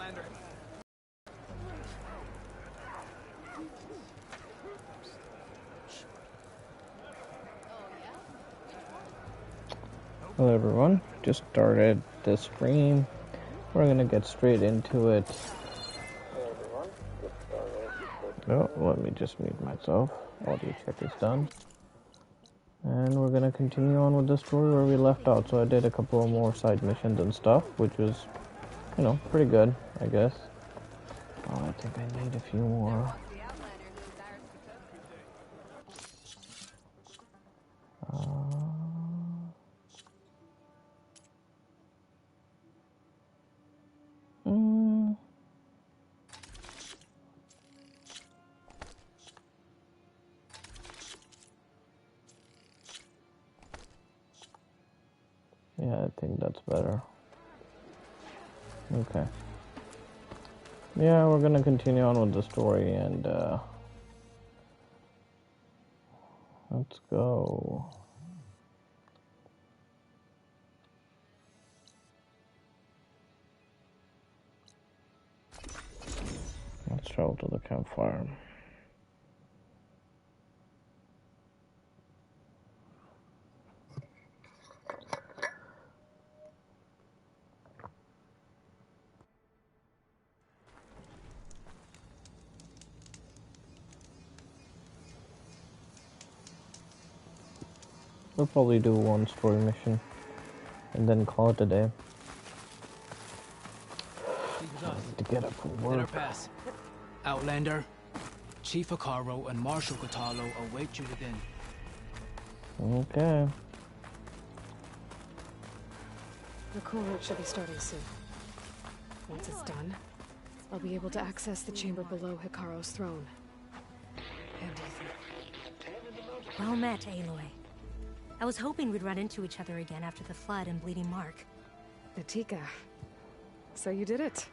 Outlander. Hello everyone, just started the stream. We're gonna get straight into it. Oh, let me just mute myself. Audio check is done. And we're gonna continue on with the story where we left out. So I did a couple of more side missions and stuff, which was, you know, pretty good, I guess. Oh, I think I need a few more. Yeah, I think that's better. Okay. Yeah, we're gonna continue on with the story and let's go. Let's travel to the campfire. We'll probably do one story mission and then call it a day. To get up for work. Pass. Outlander, Chief Hikaru and Marshal Kotallo await you within. Okay. The cool route should be starting soon. Once it's done, I'll be able to access the chamber below Hikaru's throne. And Ethan. Well met, Aloy. I was hoping we'd run into each other again after the flood and Bleeding Mark. Natika. So you did it.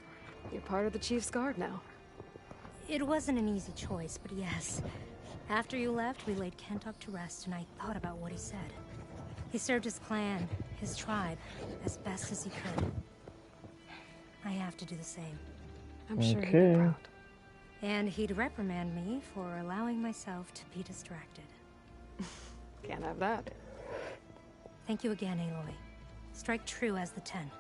You're part of the Chief's Guard now. It wasn't an easy choice, but yes. After you left, we laid Kentuck to rest, and I thought about what he said. He served his clan, his tribe, as best as he could. I have to do the same. I'm sure he'd be proud. And he'd reprimand me for allowing myself to be distracted. Can't have that. Thank you again, Aloy. Strike true as the 10.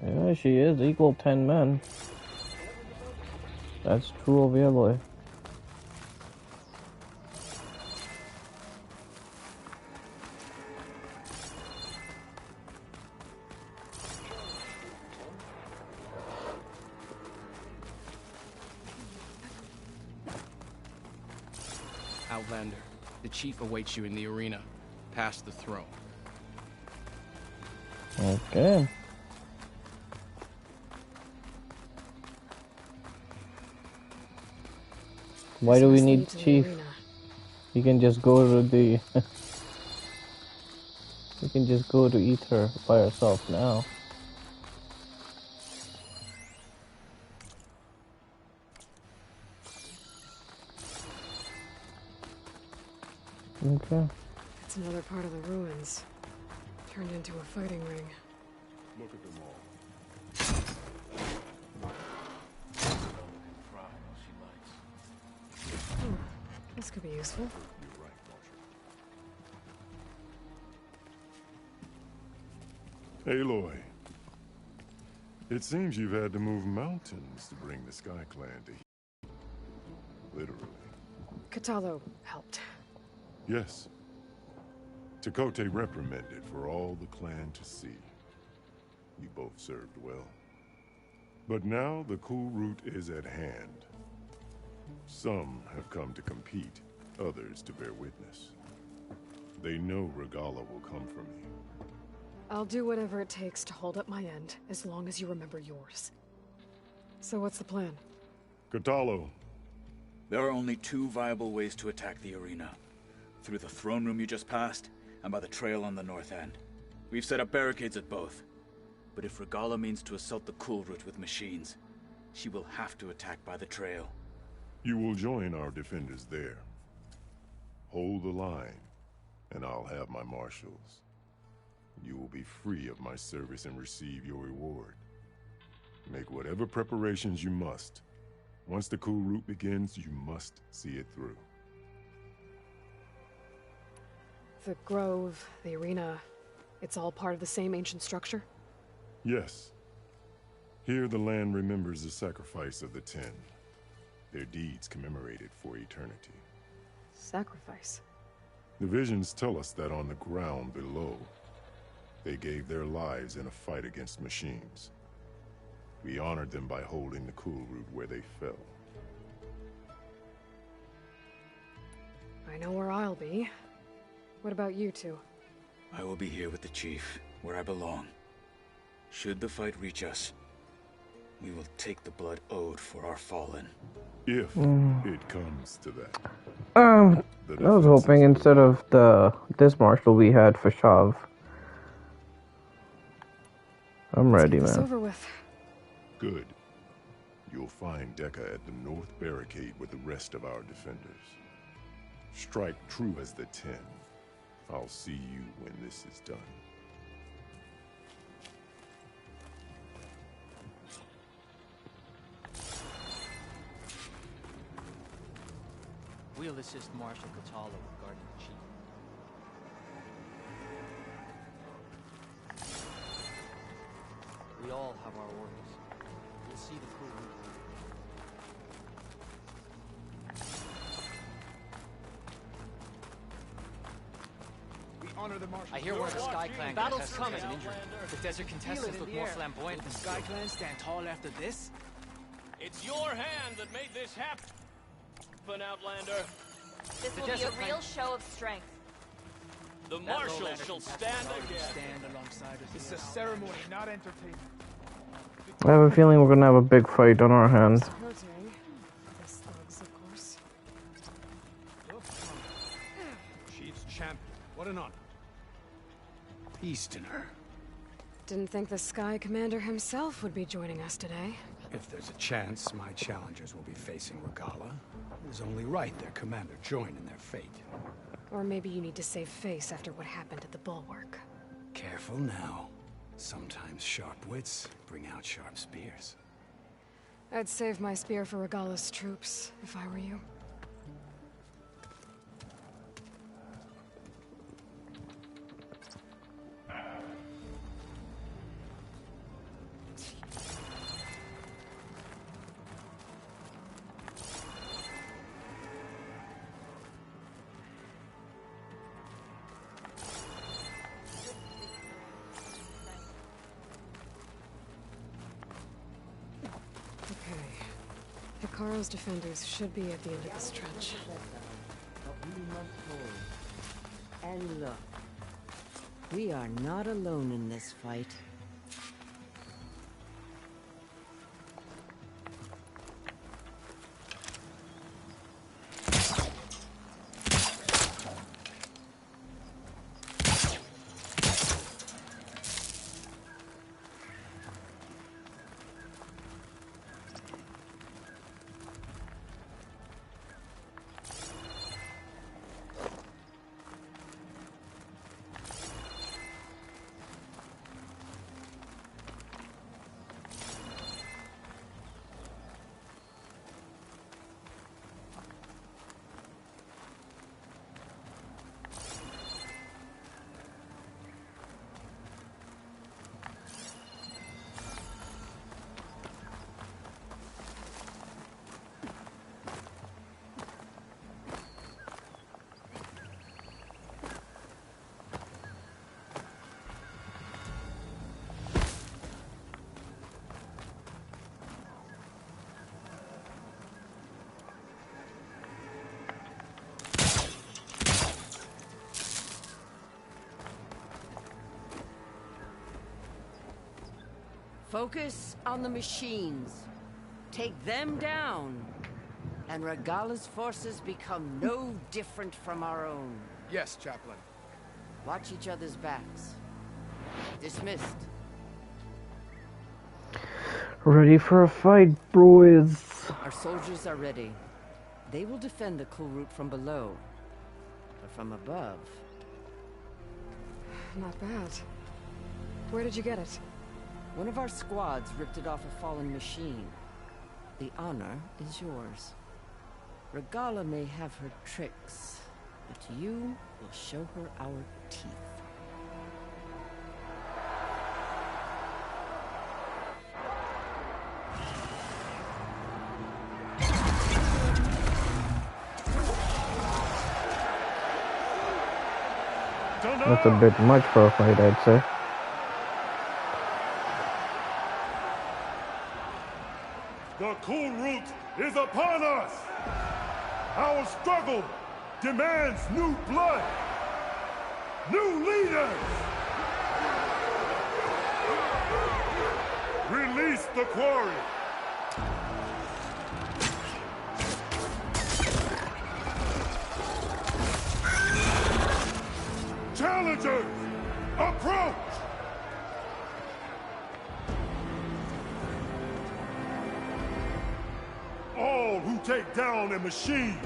Yeah, she is equal 10 men. That's true of Aloy. Outlander, the Chief awaits you in the arena, past the throne. Okay. Why do we need Chief? You can just go to the... You can just go to Ether by yourself now. Okay. It's another part of the ruins. Turned into a fighting ring. Look at them all. This could be useful. You're right, Marshal. Aloy. It seems you've had to move mountains to bring the Sky Clan to here. Literally. Kotallo helped. Yes. Tekote reprimanded for all the clan to see. You both served well. But now the cool route is at hand. Some have come to compete, others to bear witness. They know Regala will come for me. I'll do whatever it takes to hold up my end, as long as you remember yours. So what's the plan? Kotallo. There are only two viable ways to attack the arena. Through the throne room you just passed, and by the trail on the north end. We've set up barricades at both. But if Regala means to assault the cool route with machines, she will have to attack by the trail. You will join our defenders there. Hold the line, and I'll have my marshals. You will be free of my service and receive your reward. Make whatever preparations you must. Once the cool route begins, you must see it through. The grove, the arena, it's all part of the same ancient structure? Yes. Here the land remembers the sacrifice of the 10. Their deeds commemorated for eternity. Sacrifice? The visions tell us that on the ground below, they gave their lives in a fight against machines. We honored them by holding the cool route where they fell. I know where I'll be. What about you two? I will be here with the chief, where I belong. Should the fight reach us, we will take the blood owed for our fallen. If it comes to that. I was hoping instead of this marshal we had for Shav. I'm ready, Let's get man. this over with. Good. You'll find Deca at the north barricade with the rest of our defenders. Strike true as the 10. I'll see you when this is done. We'll assist Marshal Catalo with guarding the chief. We all have our orders. We'll see the cool route. Honor the marshal. I hear one of the Sky Clan Battle's coming. has an injury. The desert contestants look more flamboyant than Sky Clan stand tall after this? It's your hand that made this happen, Outlander. This will be a real show of strength. The Marshal shall stand again. Stand alongside us. It's a ceremony, not entertainment. I have a feeling we're gonna have a big fight on our hands. Hurting. This thugs, of course. Chief's champion. What an honor. Beast in her. Didn't think the Sky Commander himself would be joining us today. If there's a chance my challengers will be facing Regala, it is only right their commander join in their fate. Or maybe you need to save face after what happened at the Bulwark. Careful now. Sometimes sharp wits bring out sharp spears. I'd save my spear for Regala's troops, if I were you. Hikaro's defenders should be at the end of this stretch. And look, we are not alone in this fight. Focus on the machines. Take them down, and Regala's forces become no different from our own. Yes, Chaplain. Watch each other's backs. Dismissed. Ready for a fight, boys. Our soldiers are ready. They will defend the cool route from below. But from above... Not bad. Where did you get it? One of our squads ripped it off a fallen machine. The honor is yours. Regala may have her tricks, but you will show her our teeth. That's a bit much for a fight, I'd say. The cool root is upon us! Our struggle demands new blood! New leaders! Release the quarry! Challengers, approach! All who take down a machine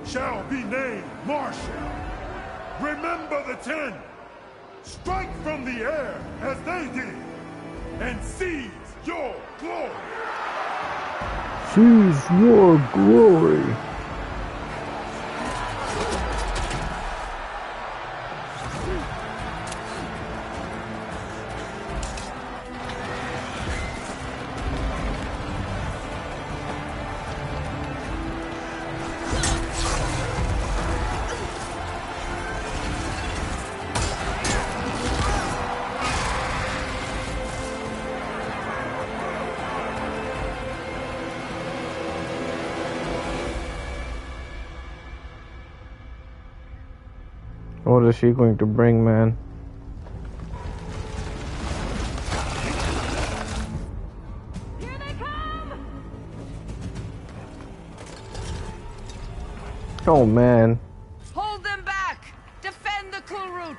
shall be named Marshal. Remember the 10. Strike from the air as they did, and seize your glory. Seize your glory. What is she going to bring, man? Here they come! Oh, man. Hold them back! Defend the cool route!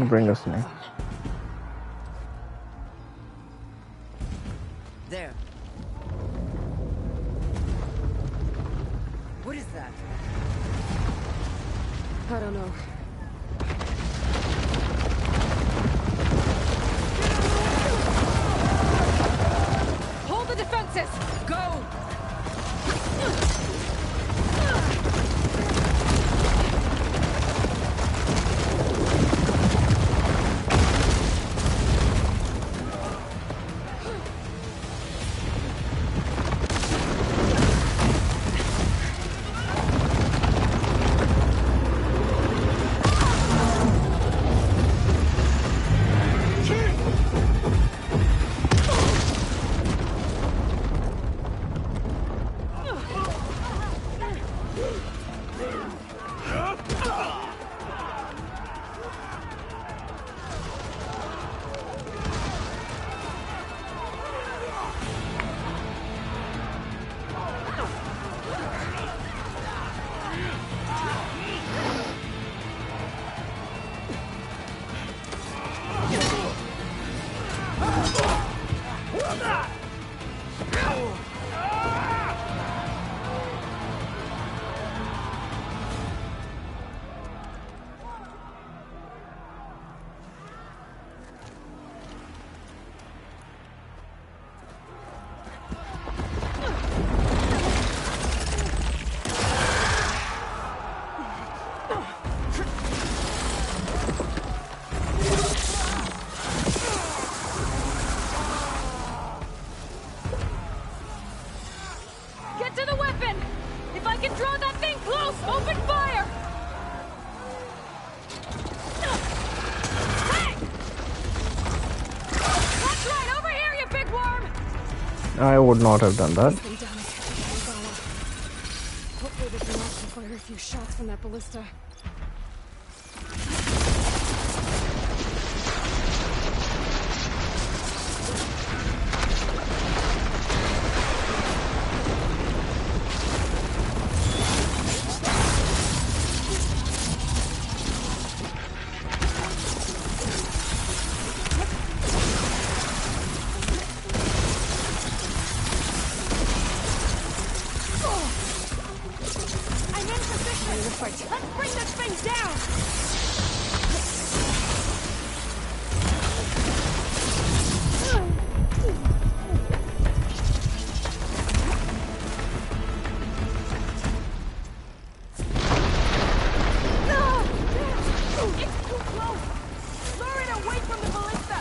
and bring us near. There. What is that? I don't know. Hold the defenses! Go! Get to the weapon! If I can draw that thing close, open fire! Hey! That's right, over here, you big worm! I would not have done that. Hopefully they can also fire a few shots from that ballista. Let's bring this thing down! It's too close! Lure it away from the ballista!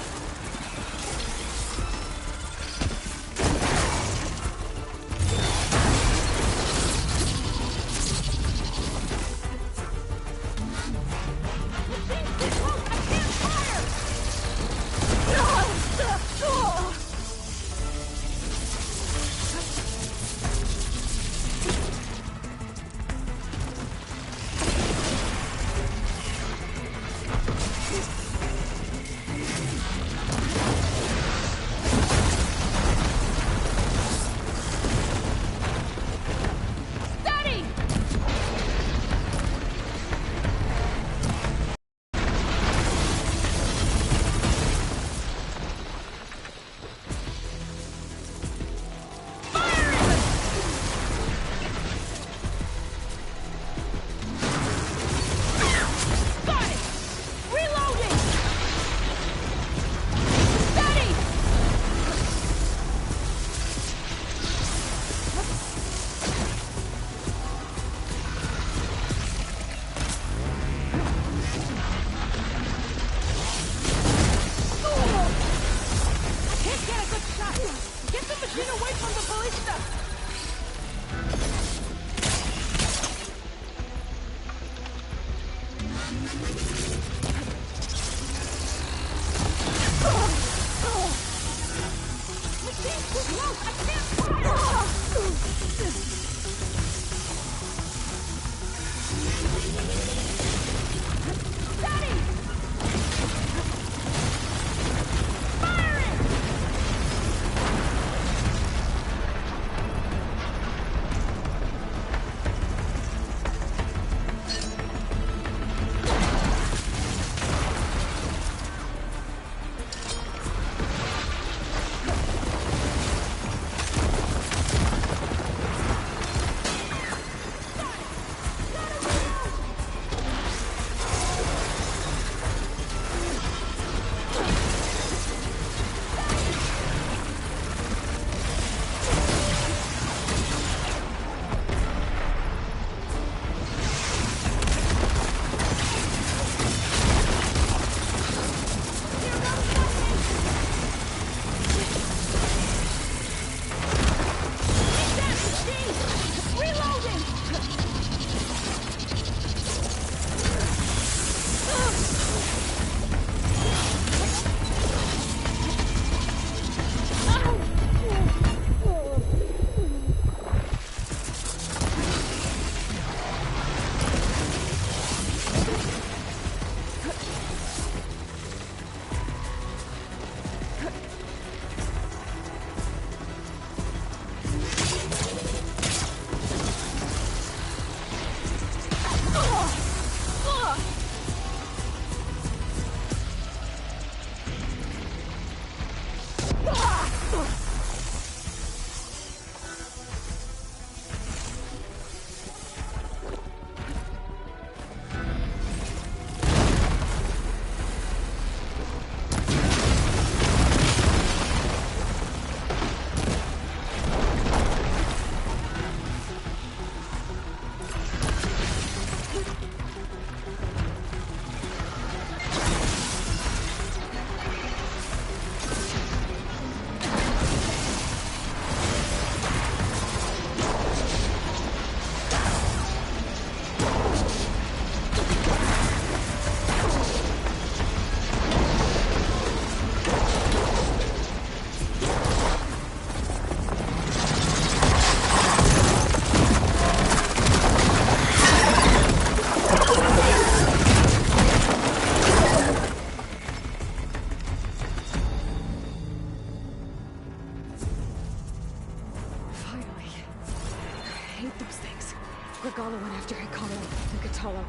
Regala went after Hikaru and Katalo.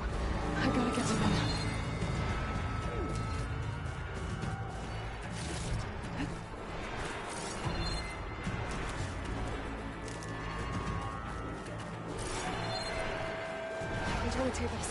I gotta get to them. Turn the tables.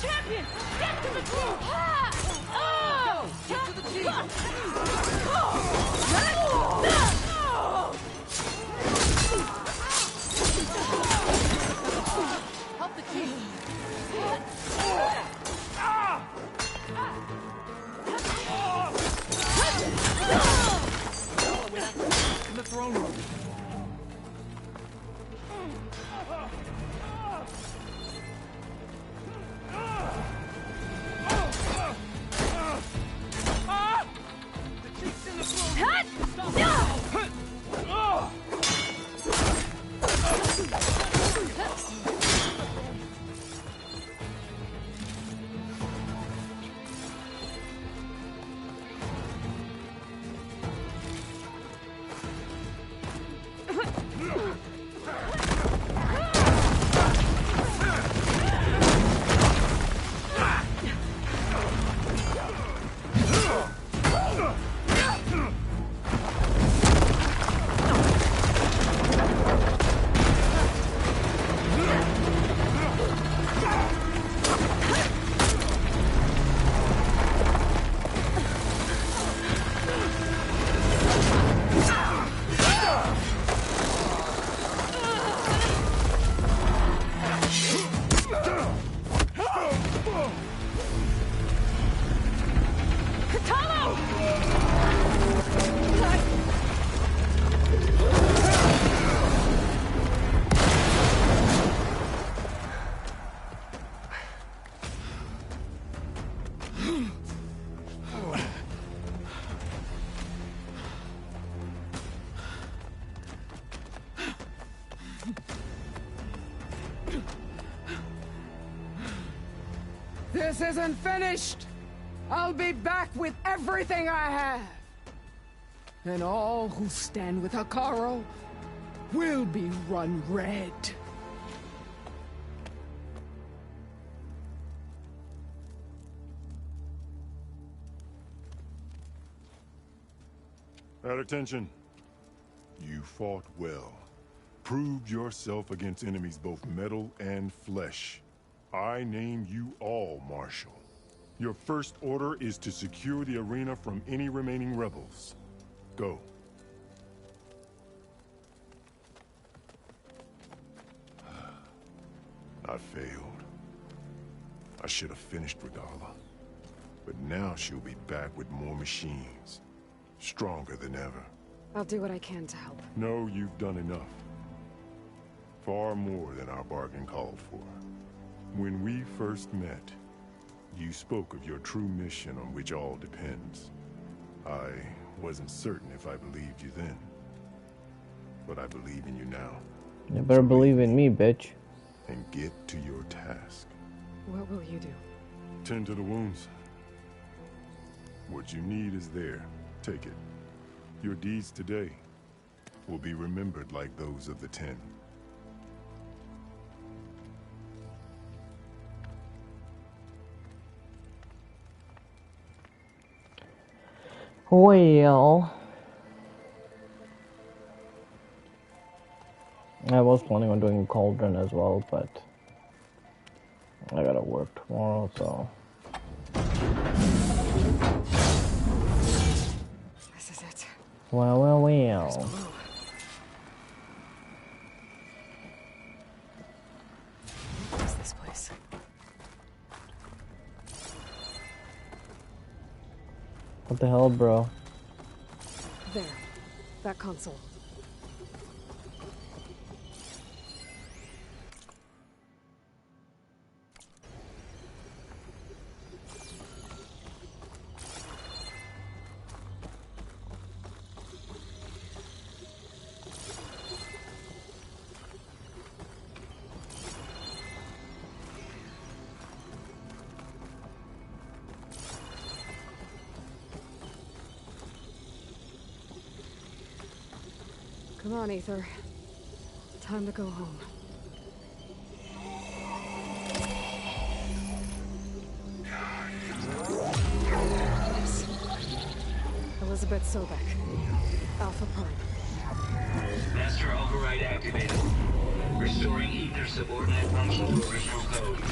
Champion! Get to the team! Go! Get to the team! Help the team! In the throne room. This isn't finished! I'll be back with everything I have! And all who stand with Hikaru will be run red. At attention. You fought well. Proved yourself against enemies both metal and flesh. I name you all Marshal. Your first order is to secure the arena from any remaining rebels. Go. I failed. I should have finished Regala. But now she'll be back with more machines. Stronger than ever. I'll do what I can to help. No, you've done enough. Far more than our bargain called for. When we first met, you spoke of your true mission on which all depends. I wasn't certain if I believed you then. But I believe in you now. You better believe in me, bitch. And get to your task. What will you do? Tend to the wounds. What you need is there. Take it. Your deeds today will be remembered like those of the 10. Well, I was planning on doing Cauldron as well, but I gotta work tomorrow, so. This is it. Well. Is What the hell, bro? There. That console. Come on, Aether. Time to go home. Yes. Elizabeth Sobek. Alpha Prime. Master override activated. Restoring Ether subordinate function to original code.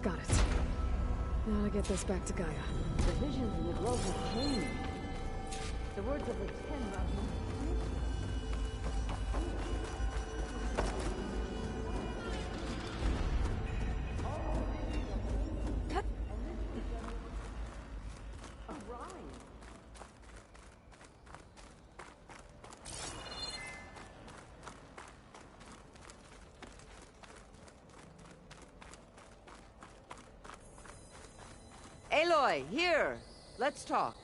Got it. Now to get this back to Gaia. The visions in the grove have changed. The words of the Ten Rajah. Aloy, here! Let's talk.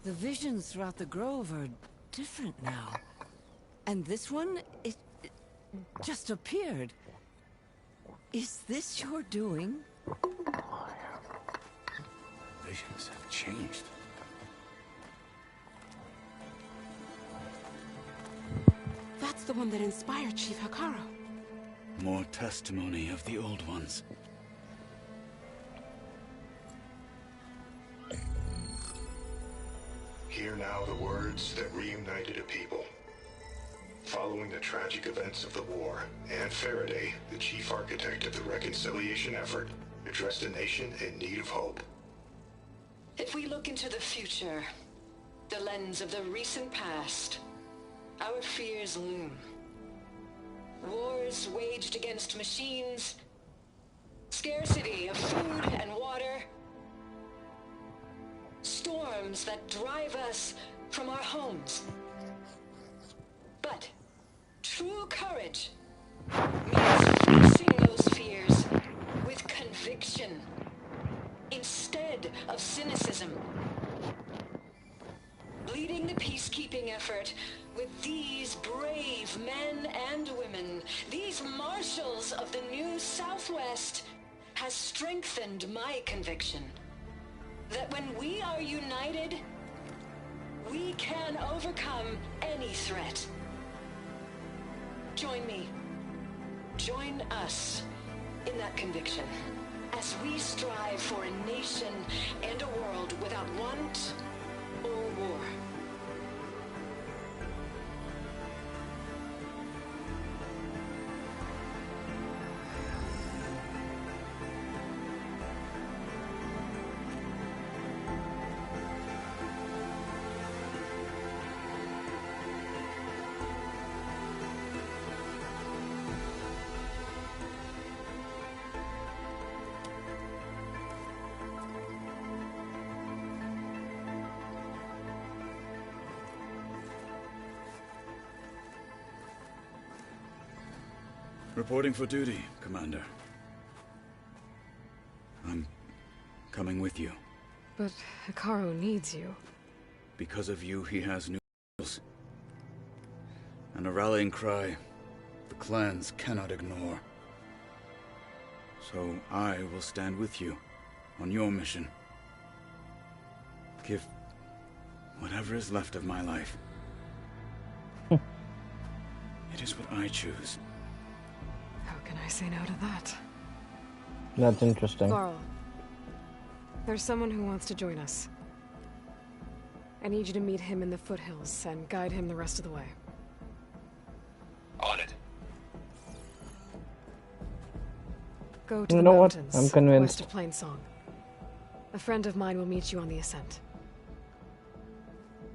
The visions throughout the grove are different now. And this one, it just appeared. Is this your doing? Visions have changed. That's the one that inspired Chief Hikaru. More testimony of the old ones. Hear now the words that reunited a people. Following the tragic events of the war, Anne Faraday, the chief architect of the reconciliation effort, addressed a nation in need of hope. If we look into the future, the lens of the recent past, our fears loom. Wars waged against machines, scarcity of food and water, storms that drive us from our homes. But true courage means facing those fears with conviction instead of cynicism. Leading the peacekeeping effort with these brave men and women, these marshals of the new Southwest, has strengthened my conviction that when we are united, we can overcome any threat. Join me. Join us in that conviction as we strive for a nation and a world without want or war. Reporting for duty, Commander. I'm coming with you. But Hikaru needs you. Because of you, he has new rules. And a rallying cry the clans cannot ignore. So I will stand with you on your mission. Give whatever is left of my life. It is what I choose. How can I say no to that? That's interesting. Carl, there's someone who wants to join us. I need you to meet him in the foothills and guide him the rest of the way. On it. Go to You the know what? mountains I'm convinced. west of Plainsong. A friend of mine will meet you on the ascent.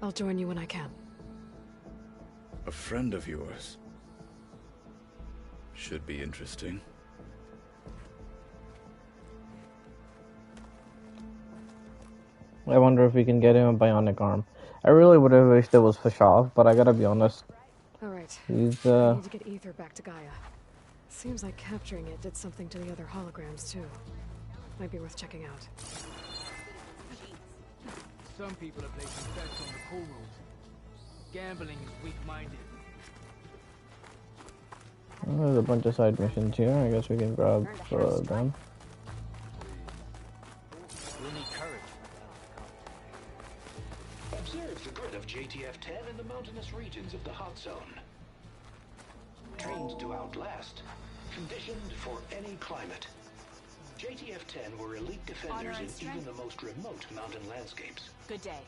I'll join you when I can. A friend of yours? Should be interesting. I wonder if we can get him a bionic arm. I really would have wished it was Fashov, but I gotta be honest. Alright. He's, I need to get Ether back to Gaia. Seems like capturing it did something to the other holograms, too. Might be worth checking out. Some people are placing bets on the cool road. Gambling is weak-minded. There's a bunch of side missions here. I guess we can grab them. We'll need courage. Observe the grid of JTF-10 in the mountainous regions of the hot zone. Trained to outlast, conditioned for any climate. JTF-10 were elite defenders in even the most remote mountain landscapes. Good day.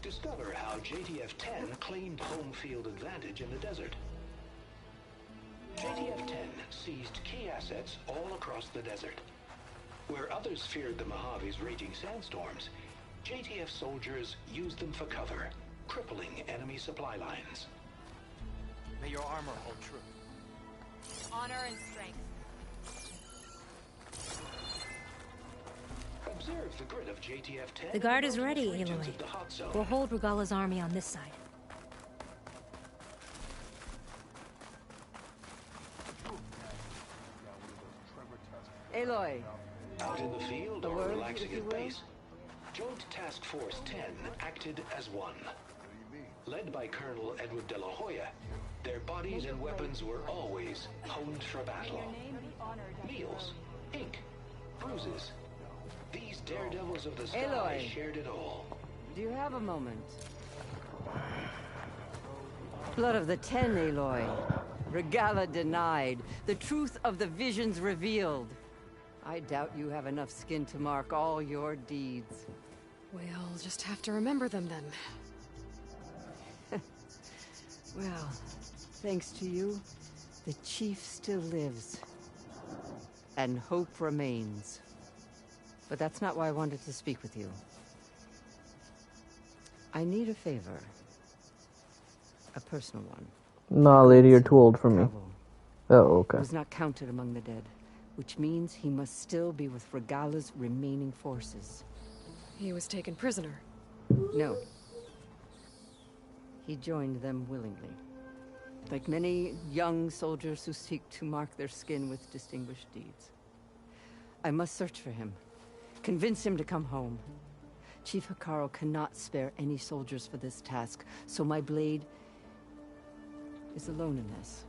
Discover how JTF-10 claimed home field advantage in the desert. JTF-10 seized key assets all across the desert. Where others feared the Mojave's raging sandstorms, JTF soldiers used them for cover, crippling enemy supply lines. May your armor hold true. Honor and strength. Observe the grid of JTF-10. The guard is ready, Aloy. We'll hold Regala's army on this side. Aloy. Out in the field or relaxing at base, Joint Task Force 10 acted as one. Led by Colonel Edward de la Hoya, their bodies and weapons were always honed for battle. Meals, ink, bruises. These daredevils of the sky Aloy. shared it all. Do you have a moment? Blood of the Ten, Aloy. Regala denied. The truth of the visions revealed. I doubt you have enough skin to mark all your deeds. We'll just have to remember them then. Well, thanks to you, the Chief still lives. And hope remains. But that's not why I wanted to speak with you. I need a favor. A personal one. Nah, lady, you're too old for me. Oh, okay. He was not counted among the dead, which means he must still be with Regala's remaining forces. He was taken prisoner. No. He joined them willingly. Like many young soldiers who seek to mark their skin with distinguished deeds. I must search for him. Convince him to come home. Chief Hekarro cannot spare any soldiers for this task, so my blade is alone in this.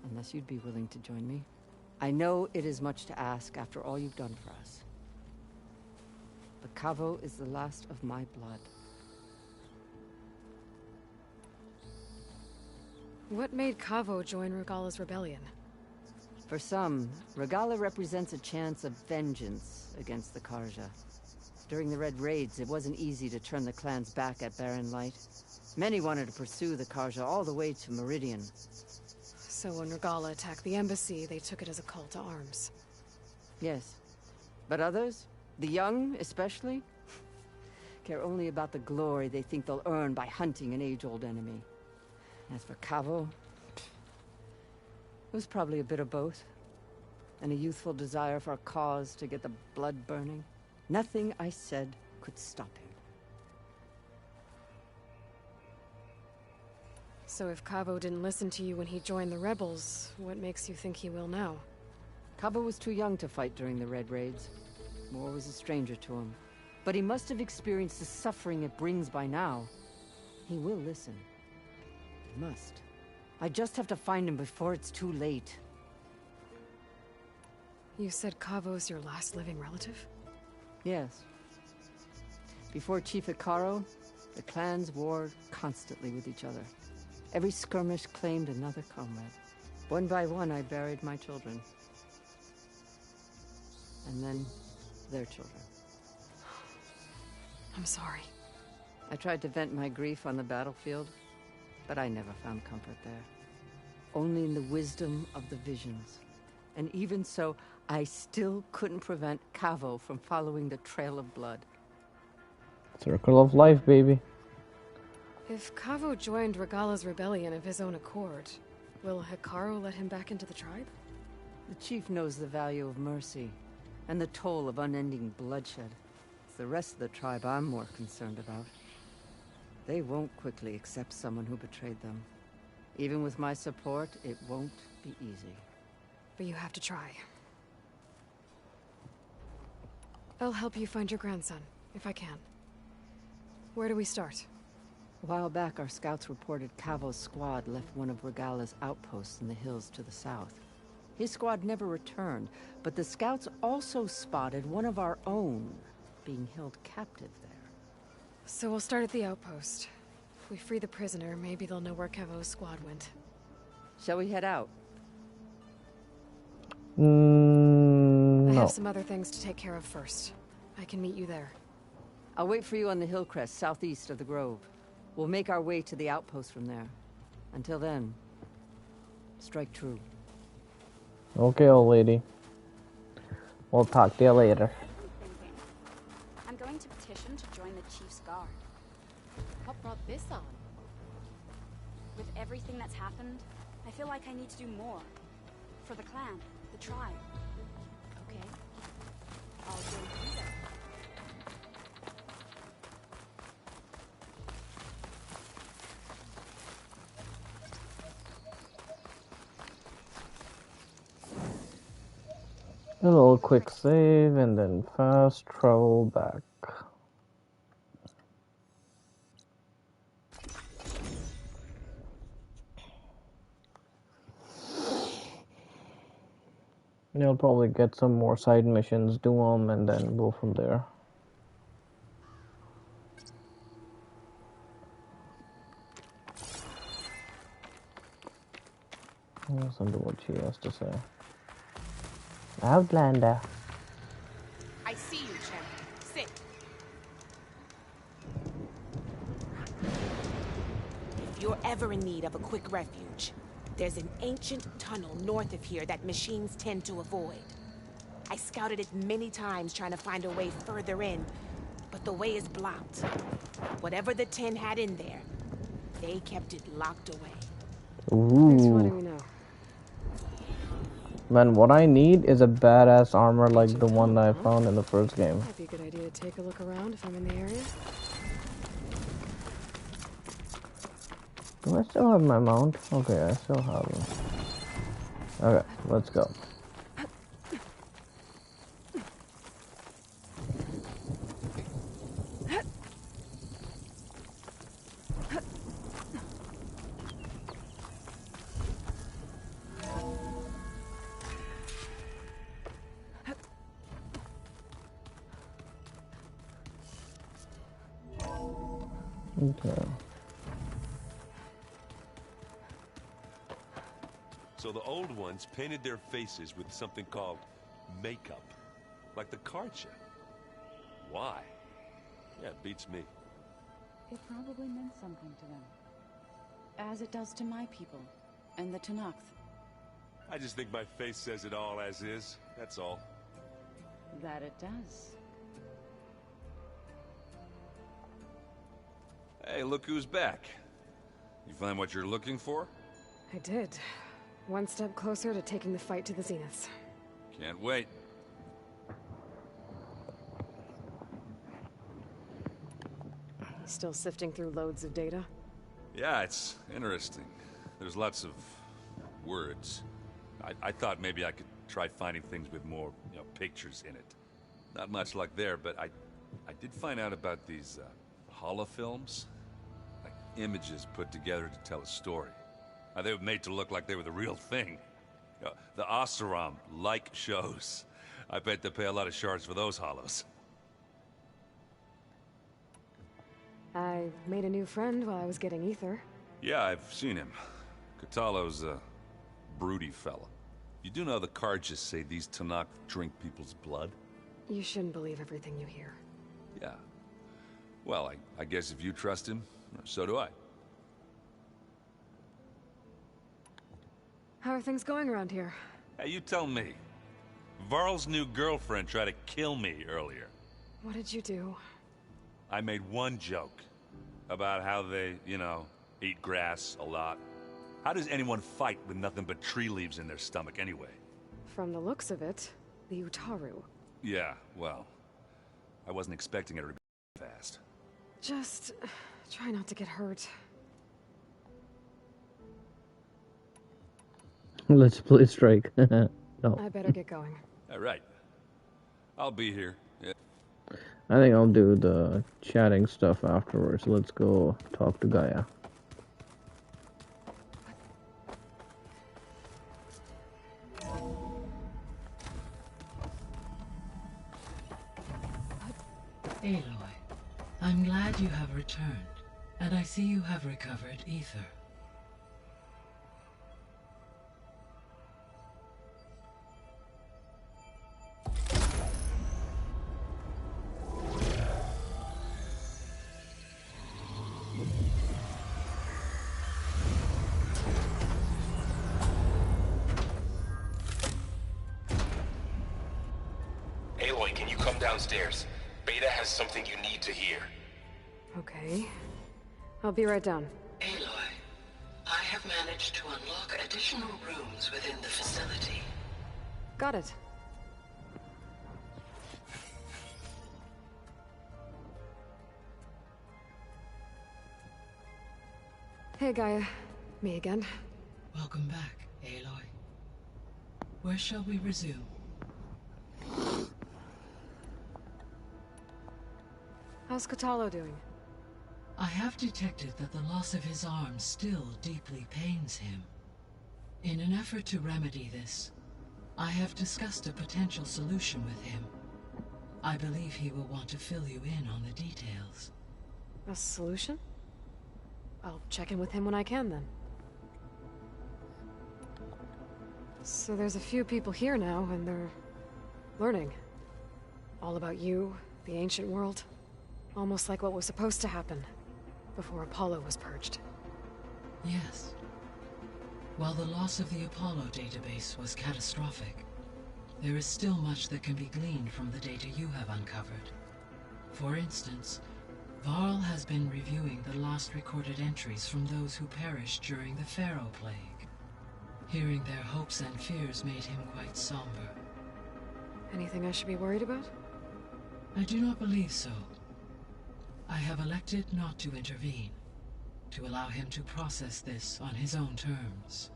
Unless you'd be willing to join me. I know it is much to ask after all you've done for us. But Kavo is the last of my blood. What made Kavo join Regala's rebellion? For some, Regala represents a chance of vengeance against the Karja. During the Red Raids, it wasn't easy to turn the clans back at Barren Light. Many wanted to pursue the Karja all the way to Meridian. So when Regala attacked the embassy, they took it as a call to arms. Yes. But others, the young especially, care only about the glory they think they'll earn by hunting an age-old enemy. As for Kavo, it was probably a bit of both. And a youthful desire for a cause to get the blood burning. Nothing I said could stop him. So if Kavo didn't listen to you when he joined the rebels, what makes you think he will now? Kavo was too young to fight during the Red Raids. War was a stranger to him. But he must have experienced the suffering it brings by now. He will listen. He must. I just have to find him before it's too late. You said Kavo's your last living relative? Yes. Before Chief Hekarro, the clans warred constantly with each other. Every skirmish claimed another comrade. One by one, I buried my children. And then, their children. I'm sorry. I tried to vent my grief on the battlefield, but I never found comfort there. Only in the wisdom of the visions. And even so, I still couldn't prevent Kavo from following the trail of blood. Circle of life, baby. If Kavo joined Regala's rebellion of his own accord, will Hekarro let him back into the tribe? The Chief knows the value of mercy, and the toll of unending bloodshed. It's the rest of the tribe I'm more concerned about. They won't quickly accept someone who betrayed them. Even with my support, it won't be easy. But you have to try. I'll help you find your grandson, if I can. Where do we start? A while back, our scouts reported Cavo's squad left one of Regala's outposts in the hills to the south. His squad never returned, but the scouts also spotted one of our own being held captive there. So we'll start at the outpost. If we free the prisoner, maybe they'll know where Cavo's squad went. Shall we head out? I No. have some other things to take care of first. I can meet you there. I'll wait for you on the hill crest southeast of the grove. We'll make our way to the outpost from there. Until then, strike true. Okay, old lady. We'll talk to you later. I'm going to petition to join the Chief's Guard. What brought this on? With everything that's happened, I feel like I need to do more. For the clan, the tribe. Okay. I'll join you then. A little quick save and then fast travel back. You'll probably get some more side missions, do them, and then go from there. Listen to what she has to say. Outlander. I see you, champion. Sit. If you're ever in need of a quick refuge, there's an ancient tunnel north of here that machines tend to avoid. I scouted it many times trying to find a way further in, but the way is blocked. Whatever the 10 had in there, they kept it locked away. Thanks for letting Ooh. me know. Man, what I need is a badass armor like the one that I found in the first game. Might be a good idea to take a look around if I'm in the area. Do I still have my mount? Okay, I still have it. Okay, let's go. Okay. So the old ones painted their faces with something called makeup, like the card show. Why? Yeah, it beats me. It probably meant something to them. As it does to my people, and the Tanakh. I just think my face says it all as is, that's all. That it does. Hey, look who's back. You find what you're looking for? I did. One step closer to taking the fight to the Zeniths. Can't wait. Still sifting through loads of data? Yeah, it's interesting. There's lots of words. I thought maybe I could try finding things with more, pictures in it. Not much luck there, but I did find out about these holofilms. Like images put together to tell a story. Now, they were made to look like they were the real thing. The Oseram like shows. I bet they pay a lot of shards for those hollows. I made a new friend while I was getting ether. Yeah, I've seen him. Catalo's a broody fella. You do know the cards just say these Tanakh drink people's blood? You shouldn't believe everything you hear. Yeah. Well, I guess if you trust him, so do I. How are things going around here? Hey, you tell me. Varl's new girlfriend tried to kill me earlier. What did you do? I made one joke about how they, eat grass a lot. How does anyone fight with nothing but tree leaves in their stomach anyway? From the looks of it, the Utaru. Yeah, well, I wasn't expecting her to be fast. Just try not to get hurt. Let's play Strike. No. I better get going. All right. I'll be here. Yeah. I think I'll do the chatting stuff afterwards. Let's go talk to Gaia. Aloy, I'm glad you have returned, and I see you have recovered Ether. Aloy, can you come downstairs? Beta has something you need to hear. Okay. I'll be right down. Aloy, I have managed to unlock additional rooms within the facility. Got it. Hey, Gaia. Me again. Welcome back, Aloy. Where shall we resume? How's Kotallo doing? I have detected that the loss of his arm still deeply pains him. In an effort to remedy this, I have discussed a potential solution with him. I believe he will want to fill you in on the details. A solution? I'll check in with him when I can, then. So there's a few people here now, and they're learning. All about you, the ancient world. Almost like what was supposed to happen before Apollo was purged. Yes. While the loss of the Apollo database was catastrophic, there is still much that can be gleaned from the data you have uncovered. For instance, Varl has been reviewing the last recorded entries from those who perished during the Pharaoh Plague. Hearing their hopes and fears made him quite somber. Anything I should be worried about? I do not believe so. I have elected not to intervene, to allow him to process this on his own terms.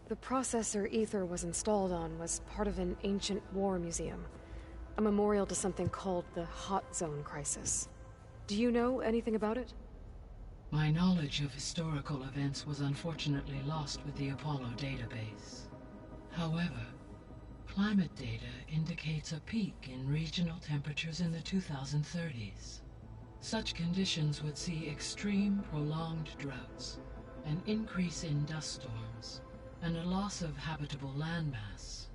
The processor Ether was installed on was part of an ancient war museum, a memorial to something called the Hot Zone Crisis. Do you know anything about it? My knowledge of historical events was unfortunately lost with the Apollo database. However, climate data indicates a peak in regional temperatures in the 2030s. Such conditions would see extreme, prolonged droughts, an increase in dust storms, and a loss of habitable landmass.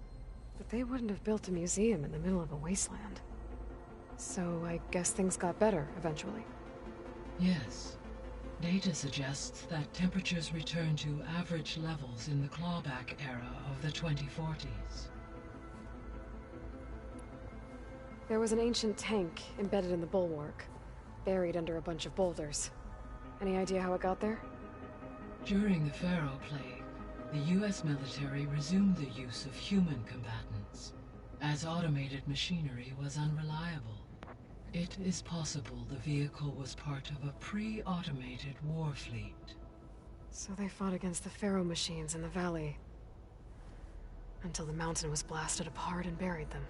But they wouldn't have built a museum in the middle of a wasteland. So I guess things got better eventually. Yes. Data suggests that temperatures return to average levels in the clawback era of the 2040s. There was an ancient tank embedded in the bulwark, buried under a bunch of boulders. Any idea how it got there? During the Pharaoh Plague, the US military resumed the use of human combatants, as automated machinery was unreliable. It is possible the vehicle was part of a pre-automated war fleet. So they fought against the Pharaoh machines in the valley, until the mountain was blasted apart and buried them.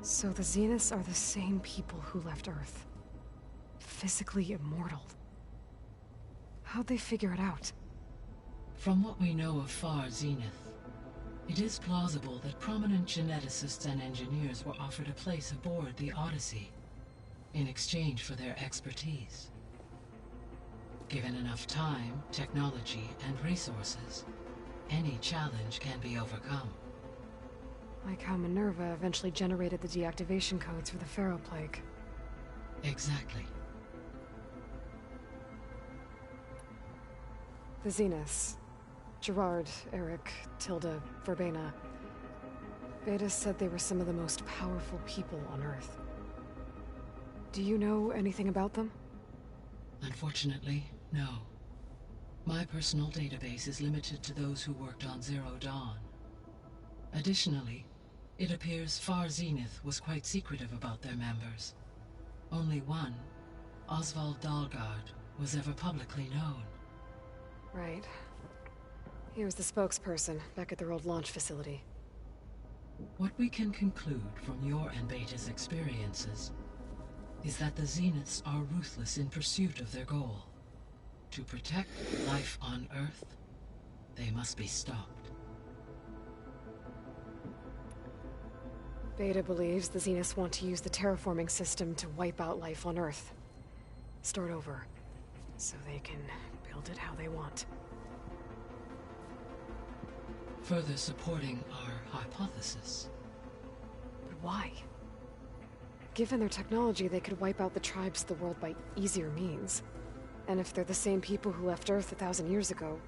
So the Zeniths are the same people who left Earth. Physically immortal. How'd they figure it out? From what we know of Far Zenith, it is plausible that prominent geneticists and engineers were offered a place aboard the Odyssey, in exchange for their expertise. Given enough time, technology, and resources, any challenge can be overcome. Like how Minerva eventually generated the deactivation codes for the Pharaoh Plague. Exactly. The Zeniths. Gerard, Eric, Tilda, Verbena. Beta said they were some of the most powerful people on Earth. Do you know anything about them? Unfortunately, no. My personal database is limited to those who worked on Zero Dawn. Additionally, it appears Far Zenith was quite secretive about their members. Only one, Oswald Dahlgard, was ever publicly known. Right. He was the spokesperson back at their old launch facility. What we can conclude from your and Beta's experiences is that the Zeniths are ruthless in pursuit of their goal. To protect life on Earth, they must be stopped. Beta believes the Zeniths want to use the terraforming system to wipe out life on Earth. Start over, so they can build it how they want. Further supporting our hypothesis. But why? Given their technology, they could wipe out the tribes of the world by easier means. And if they're the same people who left Earth 1,000 years ago,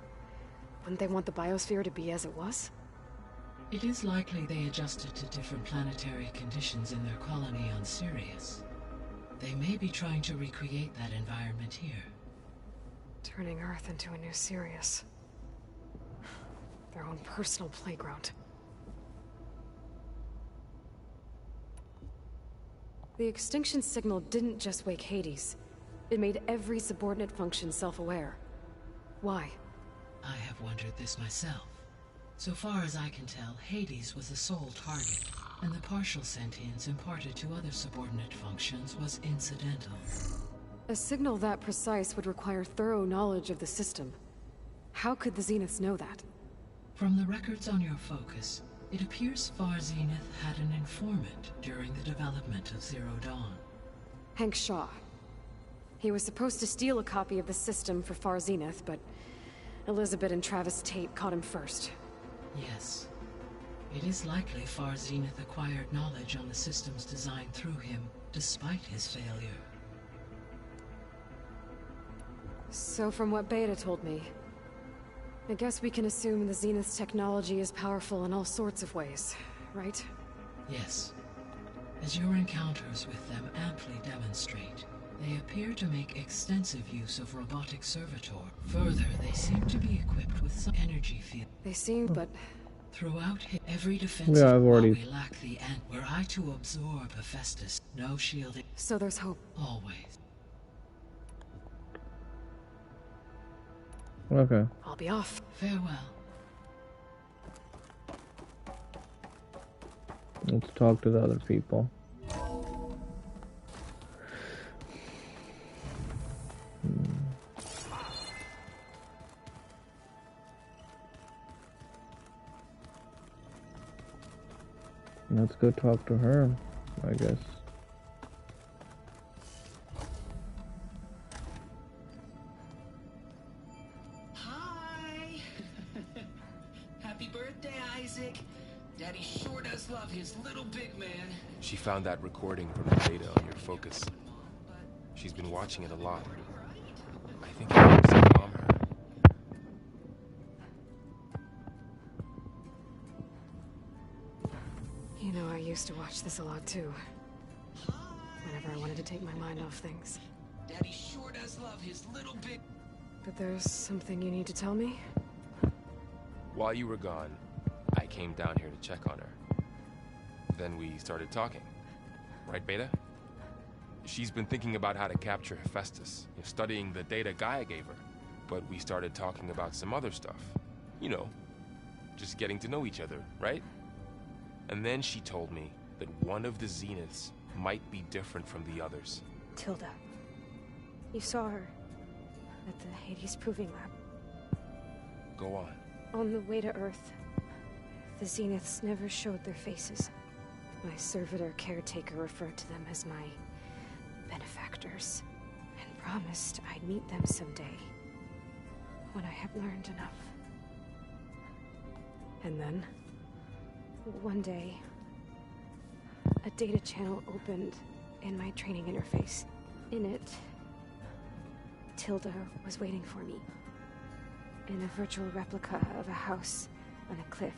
wouldn't they want the biosphere to be as it was? It is likely they adjusted to different planetary conditions in their colony on Sirius. They may be trying to recreate that environment here. Turning Earth into a new Sirius. Their own personal playground. The extinction signal didn't just wake Hades. It made every subordinate function self-aware. Why? I have wondered this myself. So far as I can tell, Hades was the sole target, and the partial sentience imparted to other subordinate functions was incidental. A signal that precise would require thorough knowledge of the system. How could the Zeniths know that? From the records on your focus, it appears Far Zenith had an informant during the development of Zero Dawn. Hank Shaw. He was supposed to steal a copy of the system for Far Zenith, but Elizabeth and Travis Tate caught him first. Yes. It is likely Far Zenith acquired knowledge on the system's design through him, despite his failure. So from what Beta told me, I guess we can assume the Zenith's technology is powerful in all sorts of ways, right? Yes. As your encounters with them amply demonstrate, they appear to make extensive use of robotic servitor. Further, they seem to be equipped with some energy field. They seem, but... Throughout every defensive I've already... we lack the end. Were I to absorb Hephaestus, no shielding... So there's hope. Always. Okay. I'll be off. Farewell. Let's talk to the other people. Let's go talk to her, I guess. Hi! Happy birthday, Isaac! Daddy sure does love his little big man. She found that recording from the data on your focus. She's been watching it a lot. I think it helps to calm her. You know, I used to watch this a lot too. Whenever I wanted to take my mind off things. Daddy sure does love his little big... But there's something you need to tell me? While you were gone, I came down here to check on her. Then we started talking. Right, Beta? She's been thinking about how to capture Hephaestus, studying the data Gaia gave her. But we started talking about some other stuff. You know, just getting to know each other, right? And then she told me that one of the Zeniths might be different from the others. Tilda. You saw her at the Hades Proving Lab. Go on. On the way to Earth, the Zeniths never showed their faces. My servitor caretaker referred to them as my benefactors, and promised I'd meet them someday, when I had learned enough. And then? One day, a data channel opened in my training interface. In it, Tilda was waiting for me. in a virtual replica of a house on a cliff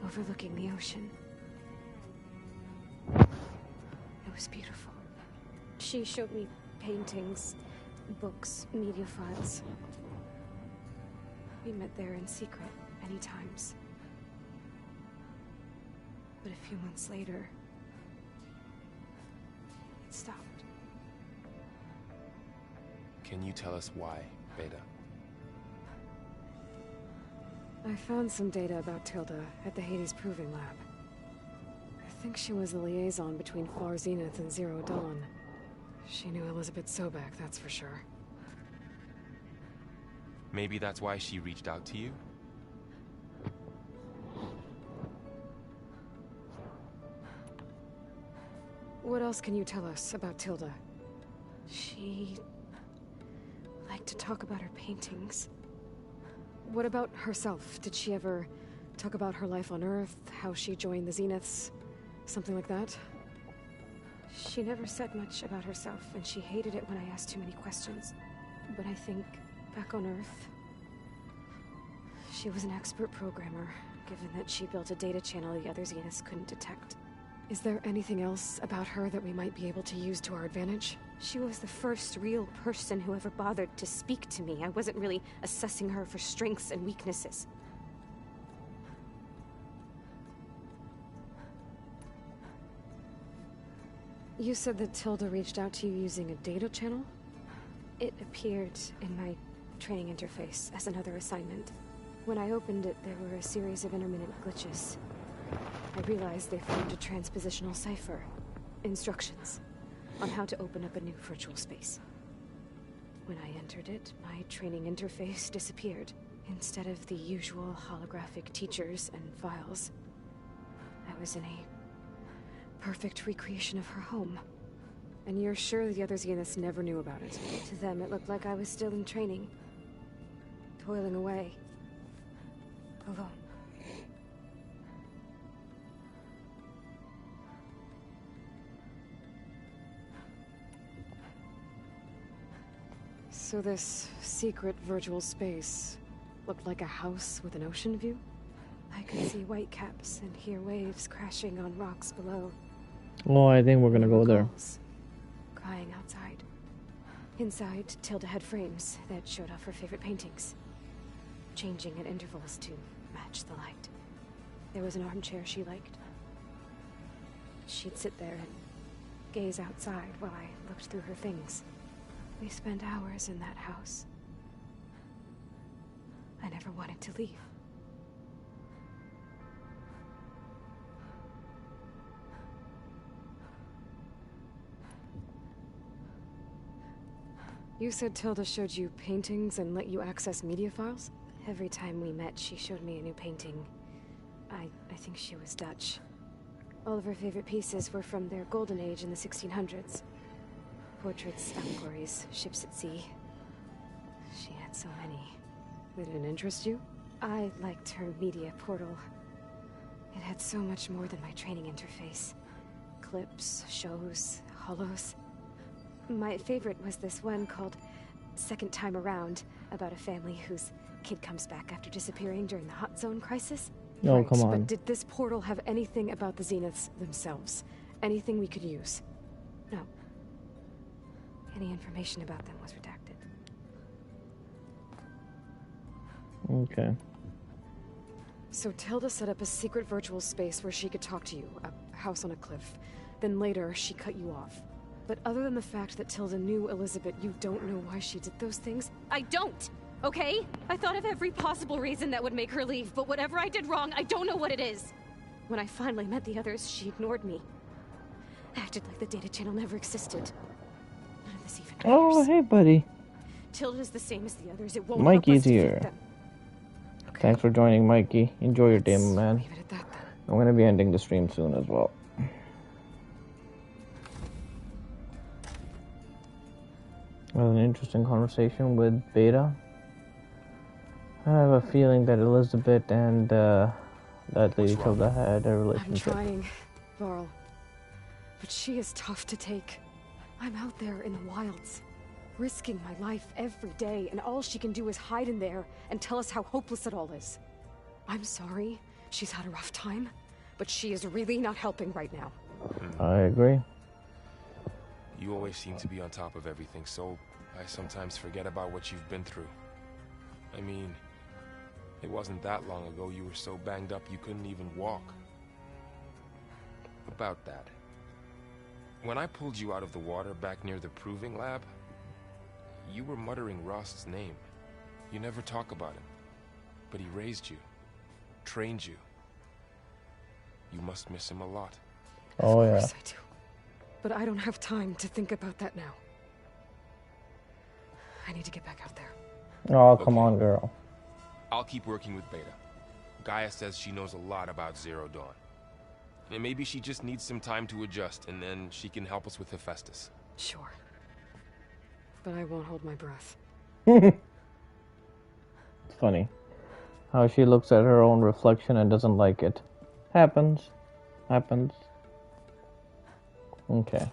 overlooking the ocean. It was beautiful. She showed me paintings, books, media files. We met there in secret many times. But a few months later, it stopped. Can you tell us why, Beta? I found some data about Tilda at the Hades Proving Lab. I think she was the liaison between Far Zenith and Zero Dawn. She knew Elizabeth Sobek, that's for sure. Maybe that's why she reached out to you? What else can you tell us about Tilda? She liked to talk about her paintings. What about herself? Did she ever talk about her life on Earth, how she joined the Zeniths, something like that? She never said much about herself, and she hated it when I asked too many questions. But I think, back on Earth, she was an expert programmer, given that she built a data channel the other Zeniths couldn't detect. Is there anything else about her that we might be able to use to our advantage? She was the first real person who ever bothered to speak to me. I wasn't really assessing her for strengths and weaknesses. You said that Tilda reached out to you using a data channel? It appeared in my training interface as another assignment. When I opened it, there were a series of intermittent glitches. I realized they formed a transpositional cipher. Instructions on how to open up a new virtual space. When I entered it, my training interface disappeared. Instead of the usual holographic teachers and files, I was in a perfect recreation of her home. And you're sure the other Zeniths never knew about it? To them, it looked like I was still in training. Toiling away. Alone. So this secret virtual space looked like a house with an ocean view? I could see white caps and hear waves crashing on rocks below. Oh, I think we're gonna go there. Crying outside. Inside, Tilda had frames that showed off her favorite paintings, changing at intervals to match the light. There was an armchair she liked. She'd sit there and gaze outside while I looked through her things. We spent hours in that house. I never wanted to leave. You said Tilda showed you paintings and let you access media files? Every time we met, she showed me a new painting. I think she was Dutch. All of her favorite pieces were from their golden age in the 1600s. Portraits, allegories, ships at sea. She had so many. They didn't interest you? I liked her media portal. It had so much more than my training interface. Clips, shows, holos. My favorite was this one called Second Time Around, about a family whose kid comes back after disappearing during the Hot Zone crisis. Oh, right, come on. But did this portal have anything about the Zeniths themselves? Anything we could use? No. Any information about them was redacted. Okay. So Tilda set up a secret virtual space where she could talk to you, a house on a cliff. Then later, she cut you off. But other than the fact that Tilda knew Elizabeth, you don't know why she did those things? I don't! Okay? I thought of every possible reason that would make her leave, but whatever I did wrong, I don't know what it is. When I finally met the others, she ignored me. Acted like the data channel never existed. None of this even matters. Oh, hey, buddy. Tilda's the same as the others. It won't Mikey's help us defeat here. them. Okay. Thanks for joining, Mikey. Enjoy your day, my man. Leave it at that, then. I'm gonna be ending the stream soon as well. That was an interesting conversation with Beta. I have a feeling that Elizabeth and that lady Tilda had a relationship. I'm trying, Varl. But she is tough to take. I'm out there in the wilds. risking my life every day, and all she can do is hide in there and tell us how hopeless it all is. I'm sorry she's had a rough time, but she is really not helping right now. I agree. You always seem to be on top of everything, so I sometimes forget about what you've been through. I mean, it wasn't that long ago you were so banged up you couldn't even walk. About that. When I pulled you out of the water back near the proving lab, you were muttering Rost's name. You never talk about him. But he raised you, trained you. You must miss him a lot. Oh, yeah. Of course I do. But I don't have time to think about that now. I need to get back out there. Oh, come on, girl. I'll keep working with Beta. Gaia says she knows a lot about Zero Dawn. And maybe she just needs some time to adjust, and then she can help us with Hephaestus. Sure. But I won't hold my breath. It's funny how she looks at her own reflection and doesn't like it. Happens. Happens. Okay.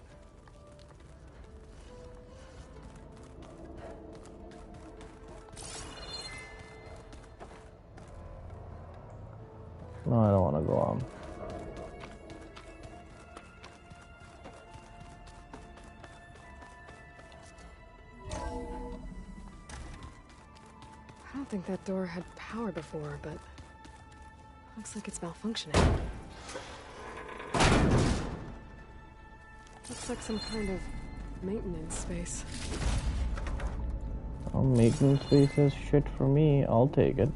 No, I don't want to go on. I don't think that door had power before, but looks like it's malfunctioning. Looks like some kind of maintenance space. Well, maintenance space is shit for me. I'll take it.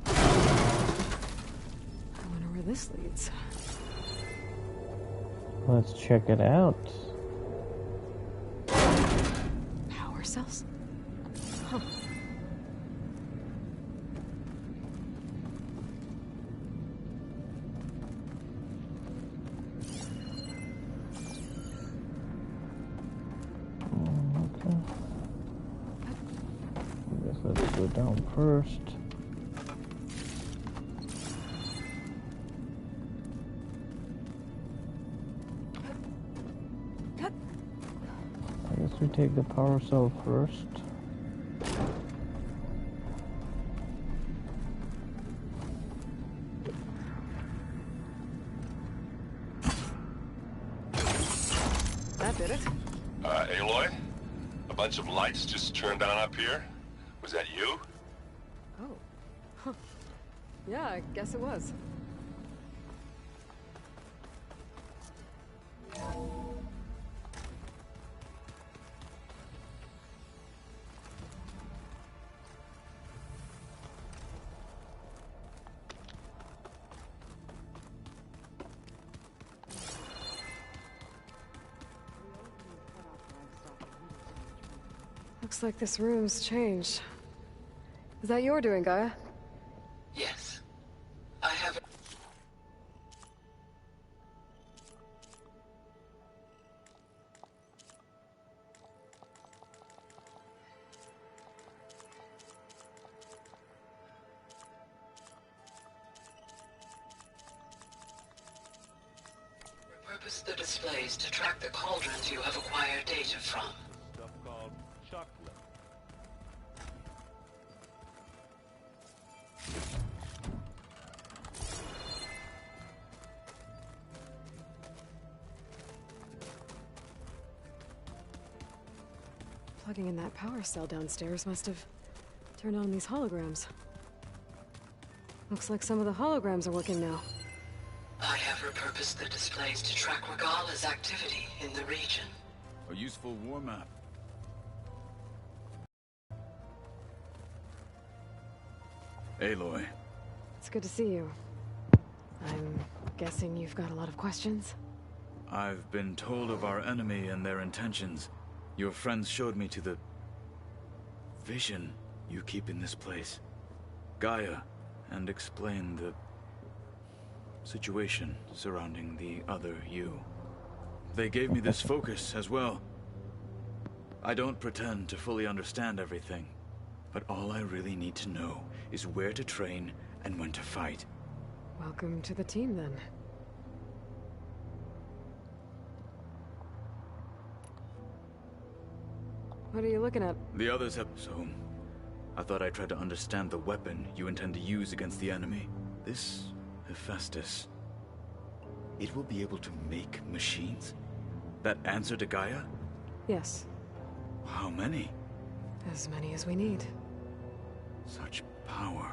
I wonder where this leads. Let's check it out. Power cells? Huh. Okay. I guess let's go down first. I guess we take the power cell first. That did it. Aloy? A bunch of lights just turned on up here? Was that you? Oh. Huh. Yeah, I guess it was. Looks like this room's changed. Is that your doing, Gaia? Yes. I have... Repurpose the displays to track the cauldrons you have acquired data from. Stuff called chocolate. Plugging in that power cell downstairs must have turned on these holograms. Looks like some of the holograms are working now. I have repurposed the displays to track Regala's activity in the region. A useful war map. Aloy. It's good to see you. I'm guessing you've got a lot of questions? I've been told of our enemy and their intentions. Your friends showed me to the... vision you keep in this place. Gaia, and explained the... situation surrounding the other you. They gave me this focus as well. I don't pretend to fully understand everything, but all I really need to know is where to train and when to fight. Welcome to the team, then. What are you looking at? The others have... So, I thought I'd try to understand the weapon you intend to use against the enemy. This Hephaestus, it will be able to make machines? That answer to Gaia? Yes. How many? As many as we need. Such power.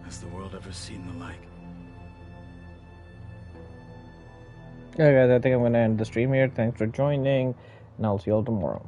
Has the world ever seen the like? Yeah, guys, I think I'm gonna end the stream here. Thanks for joining, and I'll see you all tomorrow.